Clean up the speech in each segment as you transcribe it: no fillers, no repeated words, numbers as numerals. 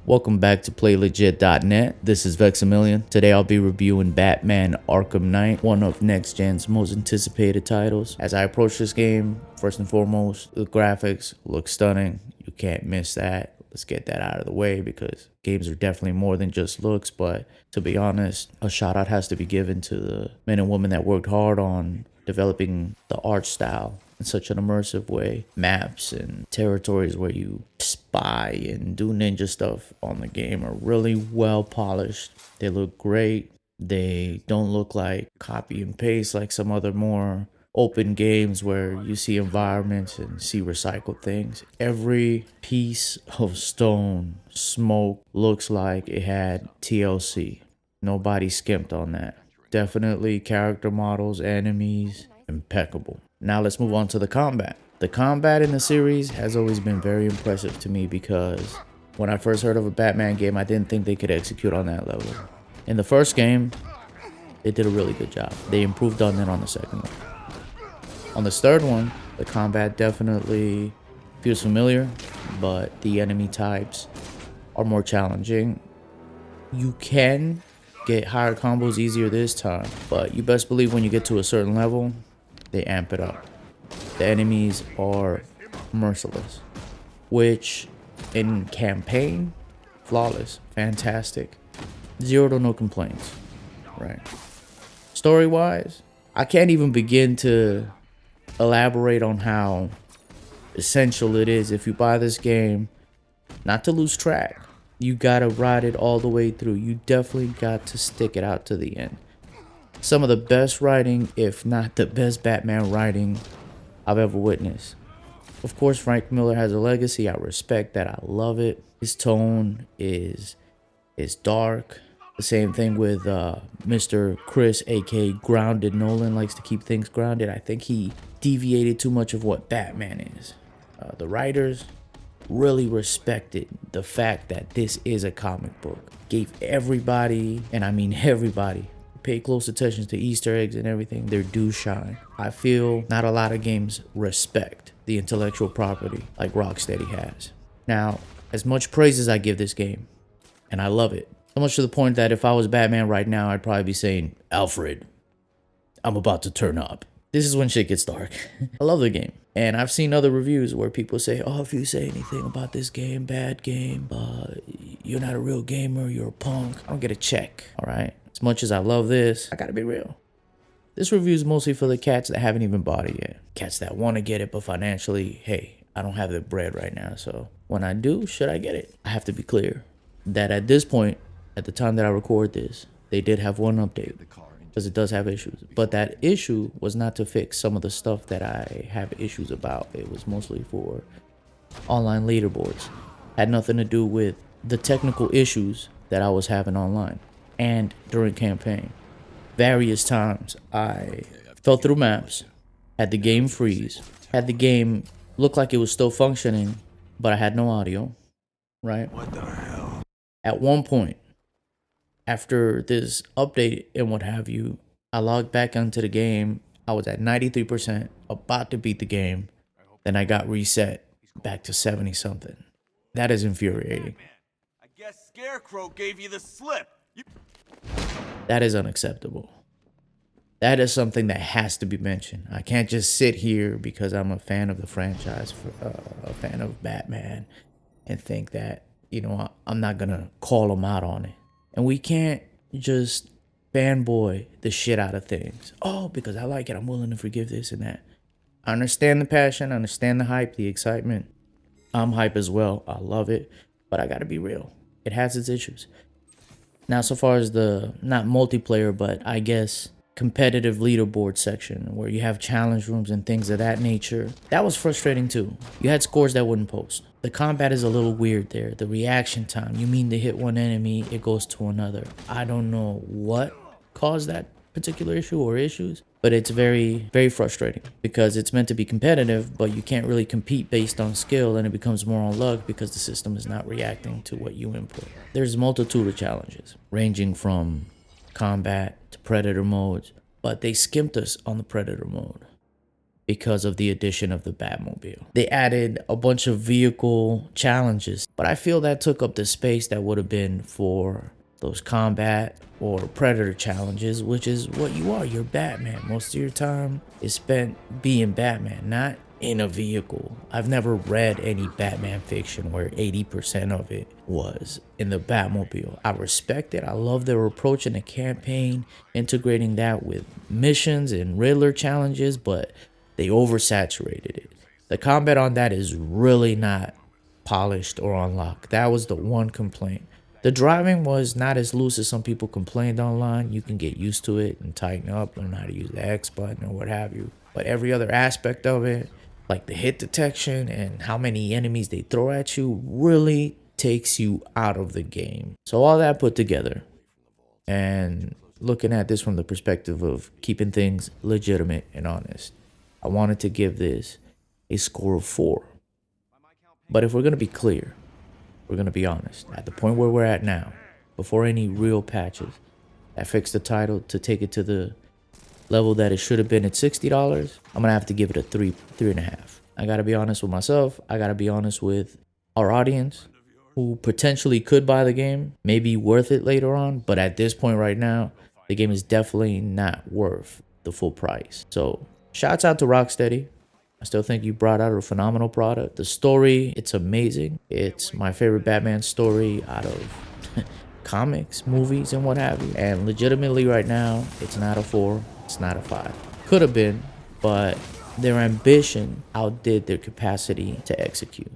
Welcome back to PlayLegit.net. This is Vexamillion. Today I'll be reviewing Batman Arkham Knight, one of next gen's most anticipated titles. As I approach this game, first and foremost, the graphics look stunning. You can't miss that. Let's get that out of the way because games are definitely more than just looks, but to be honest, a shout out has to be given to the men and women that worked hard on developing the art style in such an immersive way. Maps and territories where you spy and do ninja stuff on the game are really well polished. They look great. They don't look like copy and paste like some other more open games where you see environments and see recycled things. Every piece of stone, smoke looks like it had TLC. Nobody skimped on that. Definitely character models, enemies, impeccable. Now let's move on to the combat. The combat in the series has always been very impressive to me because when I first heard of a Batman game, I didn't think they could execute on that level. In the first game, they did a really good job. They improved on it on the second one. On this third one, the combat definitely feels familiar, but the enemy types are more challenging. You can get higher combos easier this time, but you best believe when you get to a certain level, they amp it up. The enemies are merciless, which in campaign, flawless, fantastic. Zero to no complaints, right? Story-wise, I can't even begin to elaborate on how essential it is if you buy this game not to lose track. You gotta ride it all the way through. You definitely got to stick it out to the end. Some of the best writing, if not the best Batman writing I've ever witnessed. Of course, Frank Miller has a legacy. I respect that. I love it. His tone is dark. The same thing with Mr. Chris, aka Grounded Nolan, likes to keep things grounded. I think he deviated too much of what Batman is. The writers really respected the fact that this is a comic book. Gave everybody, and I mean everybody, pay close attention to Easter eggs and everything, their due shine. I feel not a lot of games respect the intellectual property like Rocksteady has. Now, as much praise as I give this game, and I love it, so much to the point that if I was Batman right now, I'd probably be saying, Alfred, I'm about to turn up. This is when shit gets dark. I love the game. And I've seen other reviews where people say, oh, if you say anything about this game, bad game, you're not a real gamer, you're a punk. I don't get a check, all right? As much as I love this, I gotta be real. This review is mostly for the cats that haven't even bought it yet. Cats that want to get it, but financially, hey, I don't have the bread right now. So when I do, should I get it? I have to be clear that at this point, at the time that I record this, they did have one update because it does have issues. But that issue was not to fix some of the stuff that I have issues about. It was mostly for online leaderboards. Had nothing to do with the technical issues that I was having online and during campaign. Various times I fell through maps, had the game freeze, had the game look like it was still functioning, but I had no audio, right? What the hell? At one point, after this update and what have you, I logged back onto the game. I was at 93%, about to beat the game. Then I got reset back to 70 something. That is infuriating. I guess Scarecrow gave you the slip. That is unacceptable. That is something that has to be mentioned. I can't just sit here because I'm a fan of the franchise, a fan of Batman, and think that, you know, I'm not gonna call him out on it. And we can't just fanboy the shit out of things. Oh, because I like it, I'm willing to forgive this and that. I understand the passion, I understand the hype, the excitement. I'm hype as well. I love it, but I gotta be real. It has its issues. Now, so far as the, not multiplayer, but I guess competitive leaderboard section where you have challenge rooms and things of that nature, that was frustrating too. You had scores that wouldn't post. The combat is a little weird there. The reaction time, you mean to hit one enemy, it goes to another. I don't know what caused that particular issue or issues, but it's very, very frustrating because it's meant to be competitive, but you can't really compete based on skill, and it becomes more on luck because the system is not reacting to what you input. There's a multitude of challenges ranging from combat to predator modes, but they skimped us on the predator mode. because of the addition of the Batmobile. They added a bunch of vehicle challenges, but I feel that took up the space that would have been for those combat or predator challenges, which is what you are. You're Batman. Most of your time is spent being Batman, not in a vehicle. I've never read any Batman fiction where 80% of it was in the Batmobile. I respect it. I love their approach in the campaign, integrating that with missions and Riddler challenges, but they oversaturated it. The combat on that is really not polished or unlocked. That was the one complaint. The driving was not as loose as some people complained online. You can get used to it and tighten up, learn how to use the X button or what have you. But every other aspect of it, like the hit detection and how many enemies they throw at you, really takes you out of the game. So all that put together, and looking at this from the perspective of keeping things legitimate and honest, I wanted to give this a score of 4. But if we're going to be clear, we're going to be honest, at the point where we're at now, before any real patches that fix the title to take it to the level that it should have been at $60, I'm going to have to give it a 3.5. I got to be honest with myself. I got to be honest with our audience who potentially could buy the game, may be worth it later on. But at this point right now, the game is definitely not worth the full price. So shouts out to Rocksteady. I still think you brought out a phenomenal product. The story, it's amazing. It's my favorite Batman story out of comics, movies, and what have you. And legitimately right now, it's not a 4, it's not a 5. Could have been, but their ambition outdid their capacity to execute.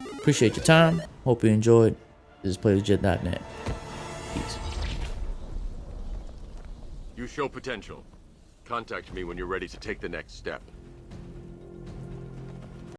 Appreciate your time. Hope you enjoyed. This is PlayLegit.net. Peace. You show potential. Contact me when you're ready to take the next step.